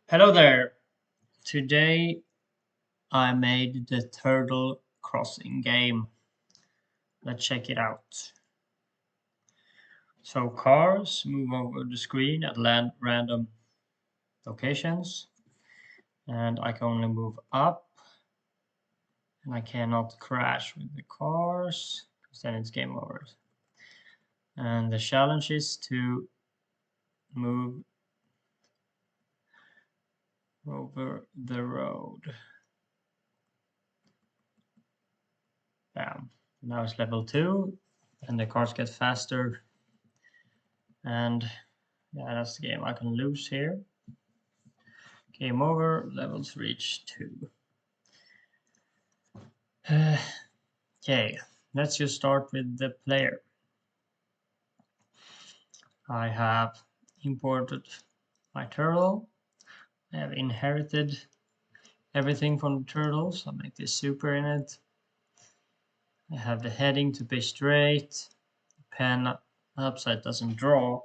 Hello there. Today I made the turtle crossing game. Let's check it out. So cars move over the screen at random locations, and I can only move up, and I cannot crash with the cars because then it's game over. And the challenge is to move over the road. Bam. Now it's level 2, and the cars get faster. And yeah, that's the game. I can lose here. Game over, levels reached 2. Okay, let's just start with the player. I have imported my turtle. I have inherited everything from the turtle, so I make this super in it. I have the heading to be straight, pen upside doesn't draw,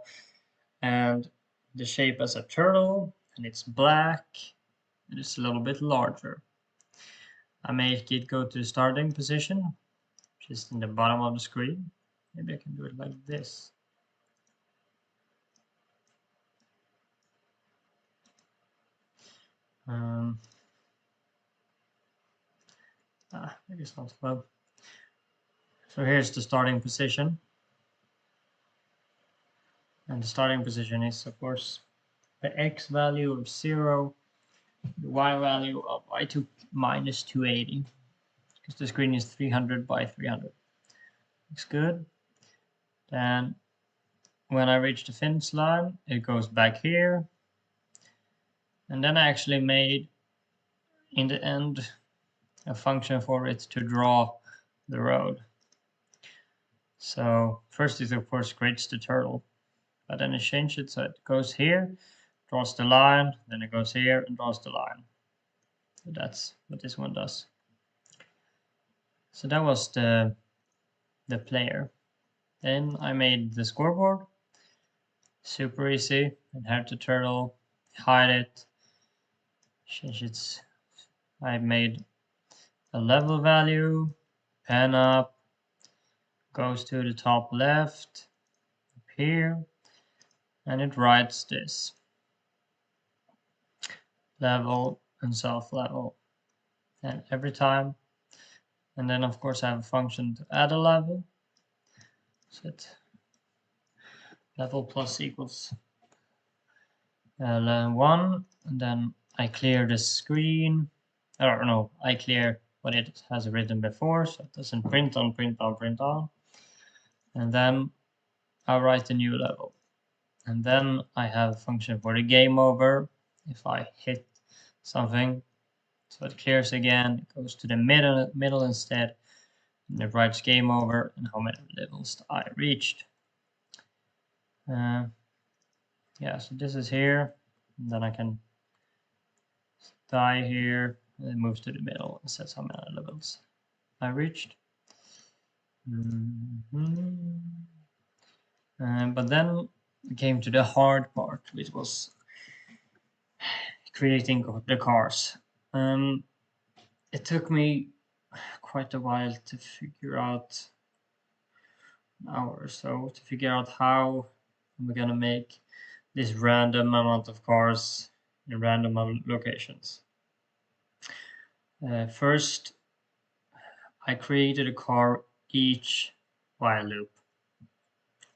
and the shape as a turtle, and it's black, and it's a little bit larger. I make it go to the starting position, just in the bottom of the screen. Maybe I can do it like this. Maybe it's not well. So here's the starting position. And the starting position is, of course, the x value of 0, the y value of I took minus 280, because the screen is 300 by 300. Looks good. Then when I reach the finish line, it goes back here. And then I actually made, in the end, a function for it to draw the road. So first it of course creates the turtle, but then it changes it so it goes here, draws the line, then it goes here and draws the line. So that's what this one does. So that was the player. Then I made the scoreboard. Super easy. Inherit the turtle, hide it, change its. I made a level value, pen up, goes to the top left, up here, and it writes this. Level and self level. And every time. And then of course I have a function to add a level. Set level plus equals 1, and then I clear the screen. I don't know, I clear what it has written before, so it doesn't print on. And then I'll write a new level. And then I have a function for the game over. If I hit something, so it clears again, it goes to the middle instead, and it writes game over and how many levels I reached. Yeah, so this is here, and then I can die here, and it moves to the middle and says how many levels I reached. But then we came to the hard part, which was creating the cars. It took me quite a while to figure out, an hour or so, to figure out how we're gonna make this random amount of cars in random locations. First, I created a car each while loop,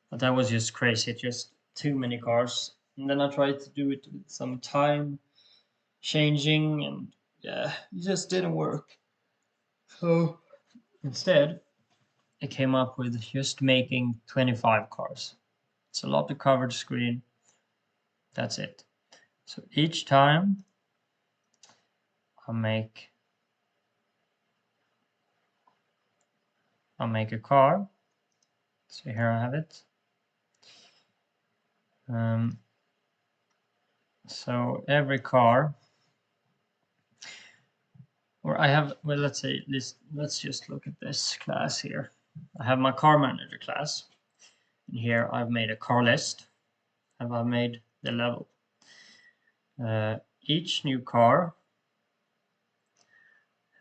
but that was just crazy, just too many cars. And then I tried to do it with some time changing, and yeah, it just didn't work. So instead, I came up with just making 25 cars. It's a lot to cover the screen. That's it. So each time I'll make a car. So here I have it. So every car, or I have, well, let's say this, let's just look at this class here. I have my car manager class, and here I've made a car list, and I've made the level. each new car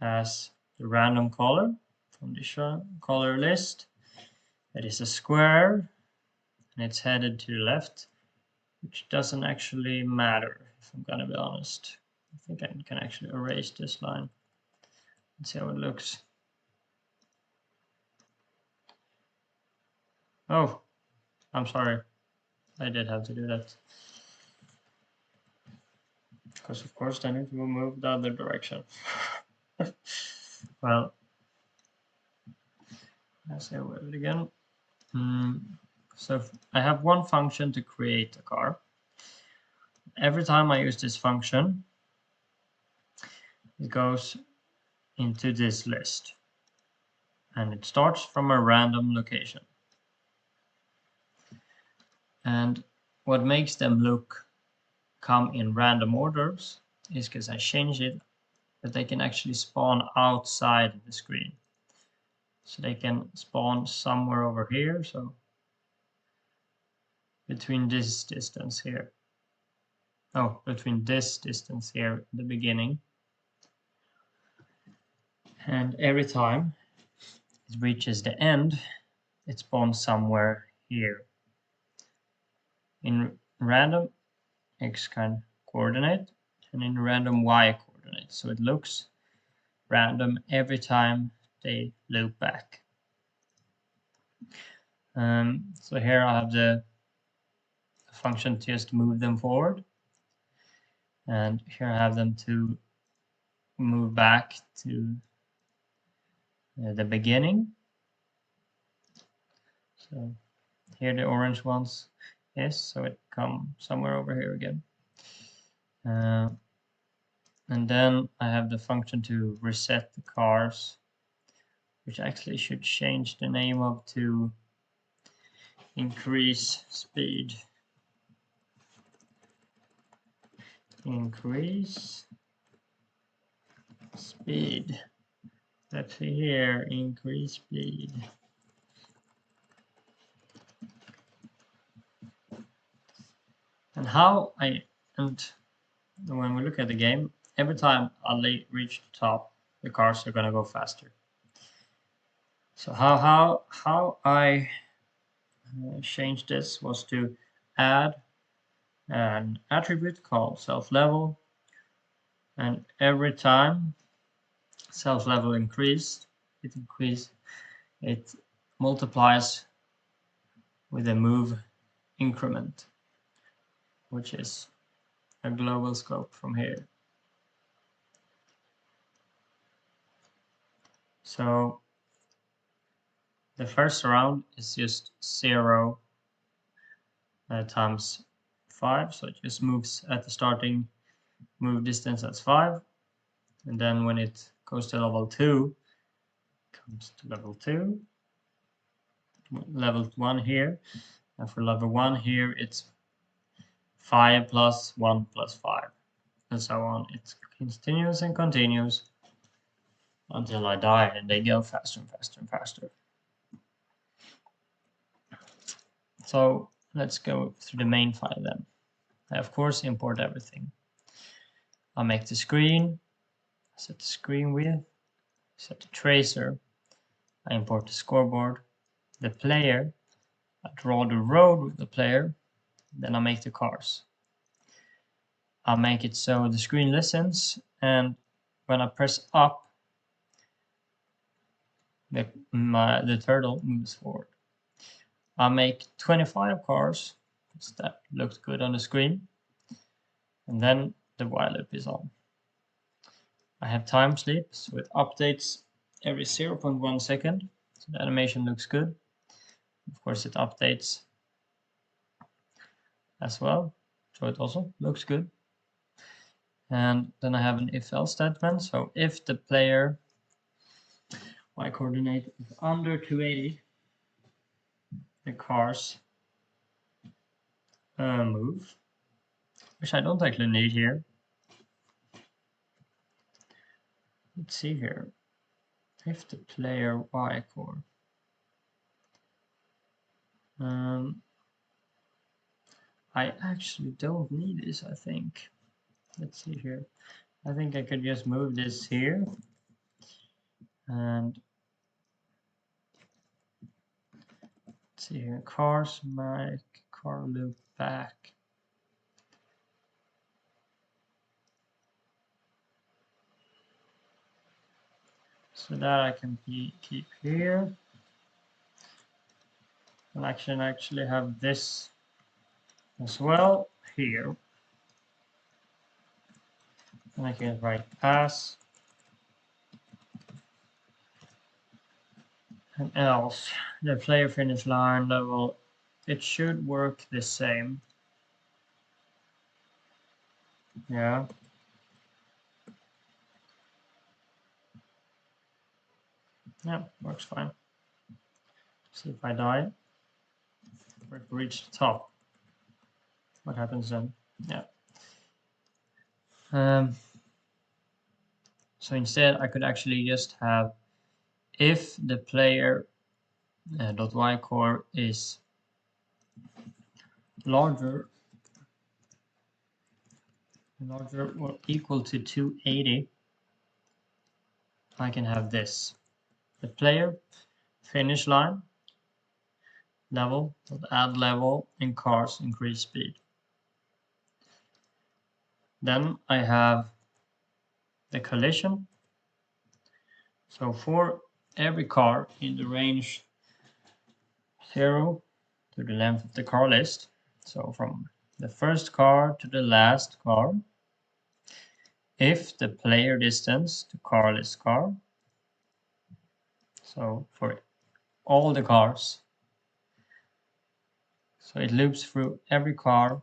has the random color from the color list. That is a square, and it's headed to the left, which doesn't actually matter, if I'm gonna be honest. I think I can actually erase this line. Let's see how it looks. Oh, I'm sorry. I did have to do that. Because of course then it will move the other direction. Well, let's say it again. So I have one function to create a car. Every time I use this function, it goes into this list. And it starts from a random location. And what makes them come in random orders is because I change it, that they can actually spawn outside the screen. So they can spawn somewhere over here, so between this distance here. Oh, between this distance here at the beginning. And every time it reaches the end, it spawns somewhere here. In random x coordinate and in random y coordinate. So it looks random every time they loop back. So here I have the function to just move them forward. And here I have them to move back to the beginning. So here the orange ones is, so it come somewhere over here again. And then I have the function to reset the cars, which actually should change the name of to increase speed. Increase speed. Let's see here, increase speed. And when we look at the game, every time I reach the top, the cars are gonna go faster. So how I changed this was to add an attribute called self-level, and every time self-level increased, it multiplies with a move increment, which is a global scope from here. So the first round is just 0 times 5, so it just moves at the starting move distance as 5, and then when it goes to level 2, it comes to level 2, level 1 here, and for level 1 here it's 5 plus 1 plus 5, and so on. It continues and continues until I die, and they go faster and faster and faster. So let's go through the main file then. I of course import everything. I make the screen, set the screen width, set the tracer, I import the scoreboard, the player, I draw the road with the player, then I make the cars. I make it so the screen listens, and when I press up, the turtle moves forward. I make 25 cars, because that looked good on the screen, and then the while loop is on. I have time sleep, so it updates every 0.1 second, so the animation looks good. Of course, it updates as well, so it also looks good. And then I have an if-else statement, so if the player y coordinate is under 280, the cars move, which I don't actually need here. Let's see here. If the player y core. I actually don't need this, I think. let's see here. I think I could just move this here and let's see here. Cars, make car loop back. So that I can keep here. And I can actually have this as well here. And I can write pass and else. The player finish line level, it should work the same. Yeah. Yeah, works fine. See if I die or if I reach the top. What happens then? Yeah. So instead I could actually just have if the player .y core is larger or equal to 280, I can have this. The player finish line level, add level, and cars increase speed. Then I have the collision. So for every car in the range 0 to the length of the car list, so from the first car to the last car, if the player distance to car list car, so for all the cars, so it loops through every car,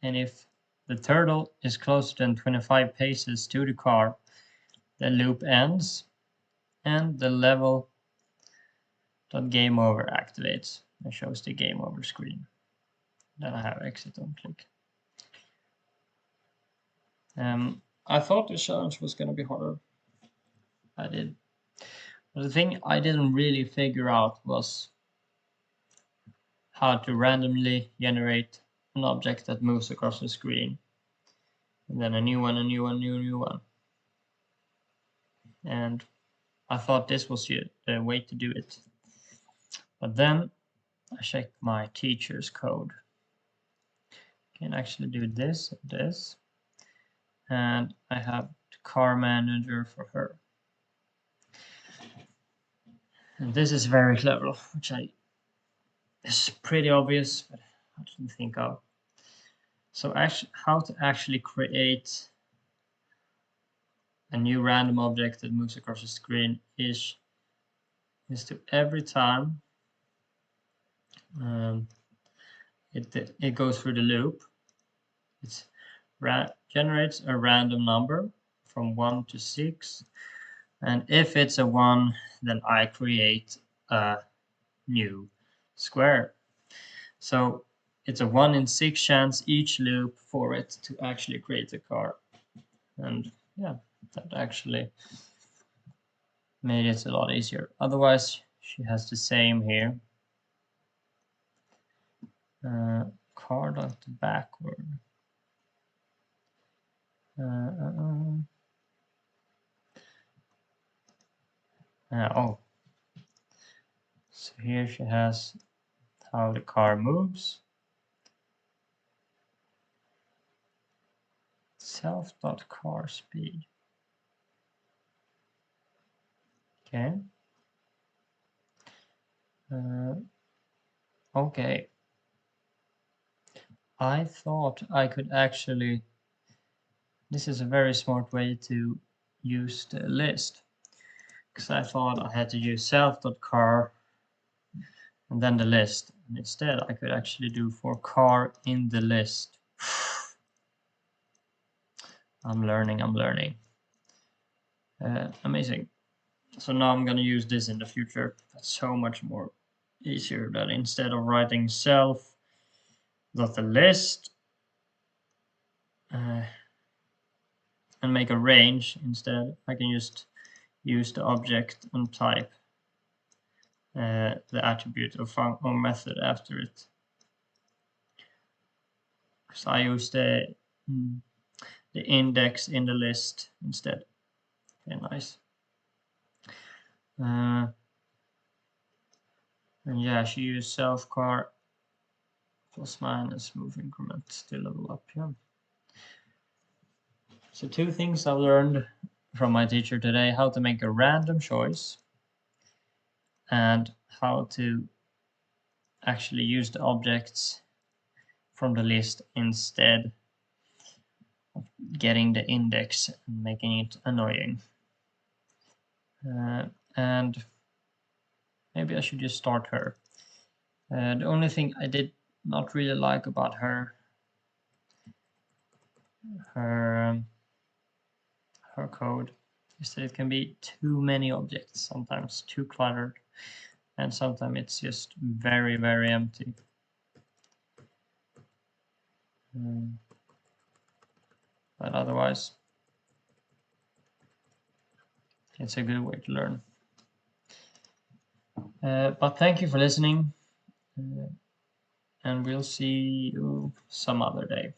and if the turtle is closer than 25 paces to the car, the loop ends and the level .game over activates and shows the game over screen. Then I have exit on click. I thought the challenge was going to be harder. I did. But the thing I didn't really figure out was how to randomly generate an object that moves across the screen. And then a new one, a new one, new one. And I thought this was the way to do it. But then I checked my teacher's code. Can actually do this and this. And I have the car manager for her. And this is very clever, which is pretty obvious, but I didn't think of. So actually, how to actually create a new random object that moves across the screen is to every time it goes through the loop, it generates a random number from 1 to 6, and if it's a 1, then I create a new square. So it's a 1 in 6 chance each loop for it to actually create a car. And yeah, that actually made it a lot easier. Otherwise, she has the same here. Car dot backward. Oh, so here she has how the car moves. Self.car speed. Okay. Okay. I thought I could actually. This is a very smart way to use the list, because I thought I had to use self.car and then the list. And instead, I could actually do for car in the list. I'm learning. Amazing. So now I'm going to use this in the future. That's so much more easier that instead of writing self dot the list and make a range, instead I can just use the object and type the attribute or method after it. Because I use the the index in the list instead. Okay, nice. And yeah, she used self-car plus minus move increment to level up. Yeah. So 2 things I learned from my teacher today: how to make a random choice and how to actually use the objects from the list instead of getting the index and making it annoying. And maybe I should just start her. The only thing I did not really like about her code is that it can be too many objects, sometimes too cluttered, and sometimes it's just very, very empty. But otherwise, it's a good way to learn. But thank you for listening, and we'll see you some other day.